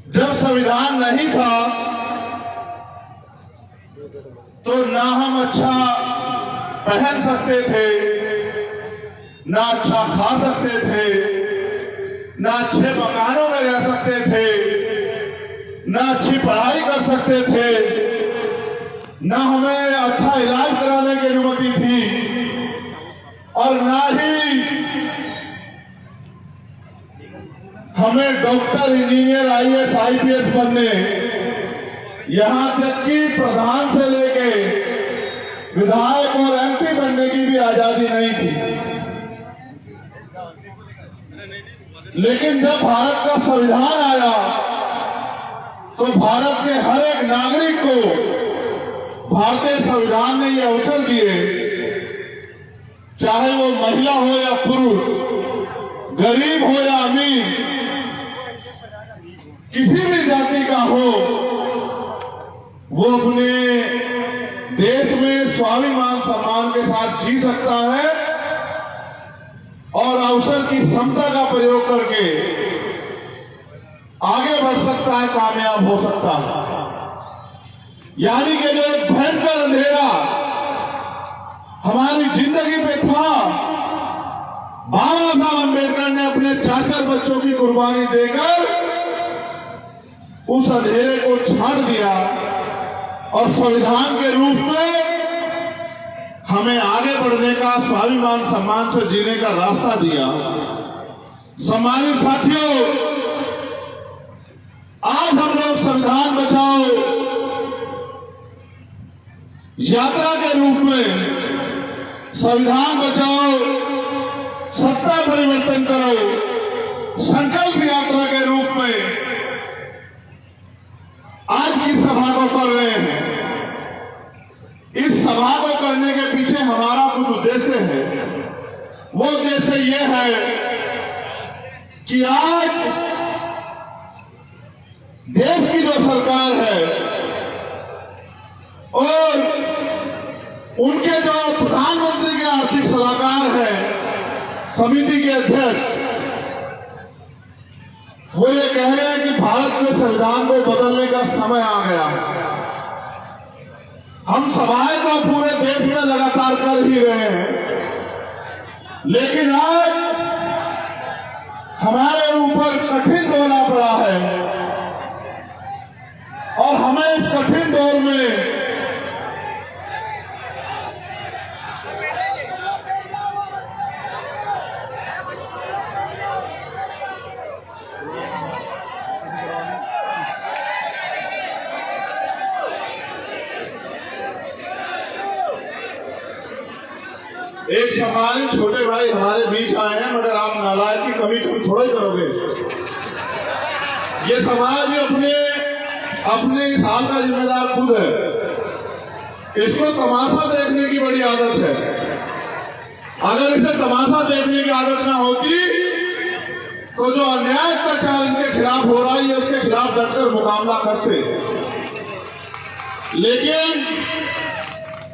जब संविधान नहीं था तो ना हम अच्छा पहन सकते थे, ना अच्छा खा सकते थे, ना अच्छे मकानों में रह सकते थे, ना अच्छी पढ़ाई कर सकते थे, ना हमें अच्छा इलाज कराने की अनुमति थी, और ना ही हमें डॉक्टर, इंजीनियर, आईएएस, आईपीएस बनने, यहां तक कि प्रधान से लेके विधायक और एमपी बनने की भी आजादी नहीं थी। लेकिन जब भारत का संविधान आया तो भारत के हर एक नागरिक को भारतीय संविधान ने ये अवसर दिए, चाहे वो महिला हो या पुरुष, गरीब हो या अमीर, किसी भी जाति का हो, वो अपने देश में स्वाभिमान सम्मान के साथ जी सकता है और अवसर की समता का प्रयोग करके आगे बढ़ सकता है, कामयाब हो सकता है। यानी कि जो एक भयंकर अंधेरा हमारी जिंदगी पे था, बाबा साहब अम्बेडकर ने अपने 4 बच्चों की कुर्बानी देकर उस अंधेरे को छांट दिया और संविधान के रूप में हमें आगे बढ़ने का, स्वाभिमान सम्मान से जीने का रास्ता दिया। सम्मानित साथियों, आज हम लोग संविधान बचाओ यात्रा के रूप में, संविधान बचाओ सत्ता परिवर्तन करो संकल्प यात्रा के रूप में आज की सभा को कर रहे हैं। इस सभा को करने के पीछे हमारा कुछ उद्देश्य है। वो उद्देश्य ये है कि आज देश की जो सरकार है और उनके जो प्रधानमंत्री के आर्थिक सलाहकार हैं, समिति के अध्यक्ष, वो ये कह रहे हैं कि भारत में संविधान को बदलने का समय आ गया है। हम सभाएं तो पूरे देश में लगातार कर ही रहे हैं, लेकिन आज हमारे ऊपर कठिन दौर आ पड़ा है और हमें इस कठिन दौर में एक सम्मानित छोटे भाई हमारे बीच आए हैं, मगर आप नालायक की कमी थोड़ा ही करोगे। ये समाज अपने इस हाल का जिम्मेदार खुद है। इसको तमाशा देखने की बड़ी आदत है। अगर इसे तमाशा देखने की आदत ना होती तो जो अन्याय अत्याचार इनके खिलाफ हो रहा है, उसके खिलाफ डटकर मुकाबला करते। लेकिन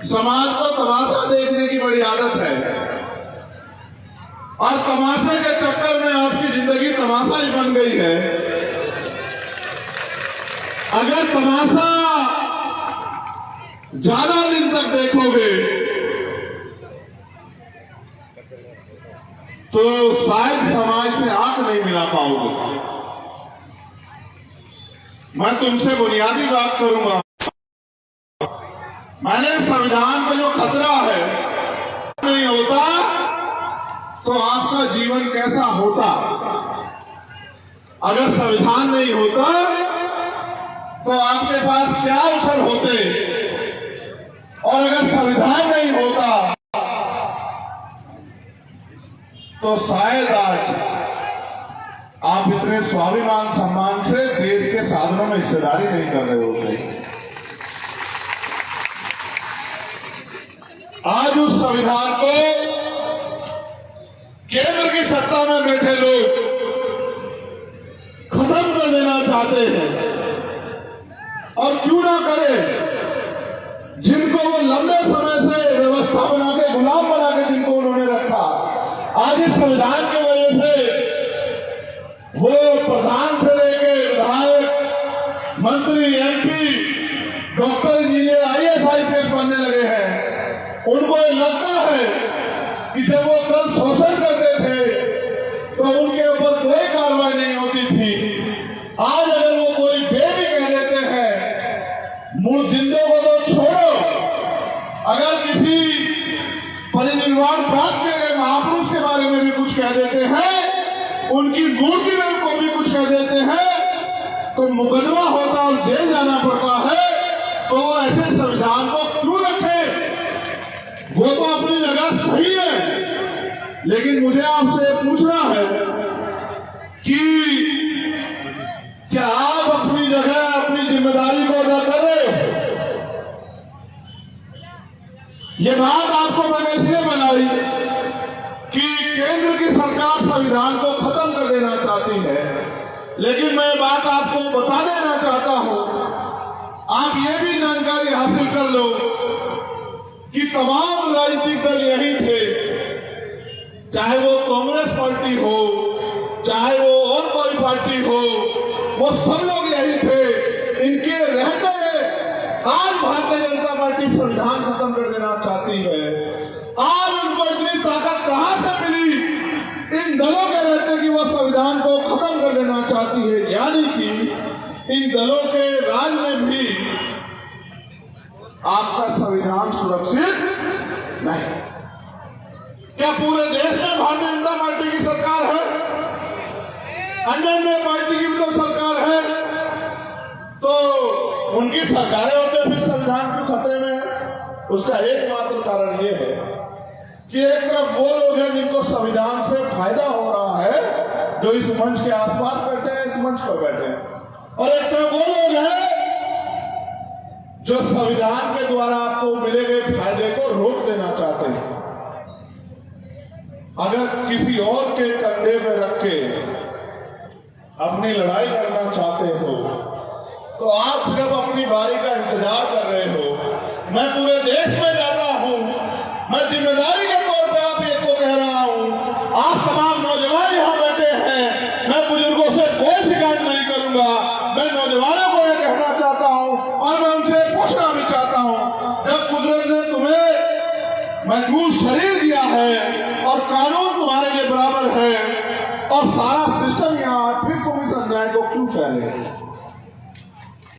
समाज को तमाशा देखने की बड़ी आदत है और तमाशे के चक्कर में आपकी जिंदगी तमाशा ही बन गई है। अगर तमाशा ज्यादा दिन तक देखोगे तो शायद समाज से आंख नहीं मिला पाओगे। मैं तुमसे बुनियादी बात करूंगा। मैंने संविधान का जो खतरा है नहीं होता तो आपका जीवन कैसा होता। अगर संविधान नहीं होता तो आपके पास क्या अवसर होते, और अगर संविधान नहीं होता तो शायद आज आप इतने स्वाभिमान सम्मान से देश के साधनों में हिस्सेदारी नहीं कर रहे होते। आज उस संविधान को केंद्र की सत्ता में बैठे लोग खत्म कर देना चाहते हैं, और क्यों ना करें। जिनको वो लंबे समय से व्यवस्था बना के, गुलाम बना के जिनको उन्होंने रखा, आज इस संविधान की वजह से वो प्रधान से लेके विधायक, उनको ये लगता है कि जब वो कल शोषण करते थे तो उनके ऊपर कोई कार्रवाई नहीं होती थी। आज अगर वो कोई बेबी कह देते हैं, मूल जिंदों को तो छोड़ो, अगर किसी परिनिर्वाण प्राप्त किए गए महापुरुष के बारे में भी कुछ कह देते हैं, उनकी मूर्ति में को भी कुछ कह देते हैं, तो मुकदमा होता और जेल जाना पड़ता है। तो ऐसे संविधान को क्यों रखे? वो तो अपनी जगह सही है, लेकिन मुझे आपसे पूछना है कि क्या आप अपनी जगह अपनी जिम्मेदारी को अदा कर रहे हो? ये बात आपको मैंने इसलिए बनाई कि केंद्र की सरकार संविधान को खत्म कर देना चाहती है, लेकिन मैं बात आपको बता देना चाहता हूं, आप ये भी जानकारी हासिल कर लो कि तमाम राजनीतिक दल यही थे, चाहे वो कांग्रेस पार्टी हो, चाहे वो और कोई पार्टी हो, वो सब लोग यही थे। इनके रहते आज भारतीय जनता पार्टी संविधान खत्म कर देना चाहती है। आज उनको इतनी ताकत कहां से मिली इन दलों के रहते कि वो संविधान को खत्म कर देना चाहती है? यानी कि इन दलों के राज में भी आपका संविधान सुरक्षित नहीं। क्या पूरे देश में भारतीय जनता पार्टी की सरकार है? अन्य पार्टी की भी तो सरकार है, तो उनकी सरकारें होते फिर संविधान क्यों खतरे में है? उसका एकमात्र कारण यह है कि एक तरफ वो लोग हैं जिनको संविधान से फायदा हो रहा है, जो इस मंच के आसपास बैठे हैं, इस मंच पर बैठे हैं, और एक तरफ वो लोग हैं जो संविधान के द्वारा आपको मिले गए फायदे को रोक देना चाहते हैं। अगर किसी और के कंधे पे रख के अपनी लड़ाई करना चाहते हो तो आप सिर्फ अपनी बारी का इंतजार कर रहे हो। मैं पूरे देश में जाता हूं, मैं जिम्मेदारी के तौर पे आप एक को कह रहा हूं, आप तमाम नौजवान यहां बैठे हैं, मैं बुजुर्गों से कोई शिकायत नहीं करूंगा। मैं नौजवानों को यह कहना चाहता हूं और मैं उनसे पूछना भी चाहता हूं, जब कुदरत ने तुम्हें मजबूत शरीर दिया है और कानून तुम्हारे लिए बराबर है और सारा सिस्टम यहाँ, फिर तुम इस अन्याय को क्यों फैले?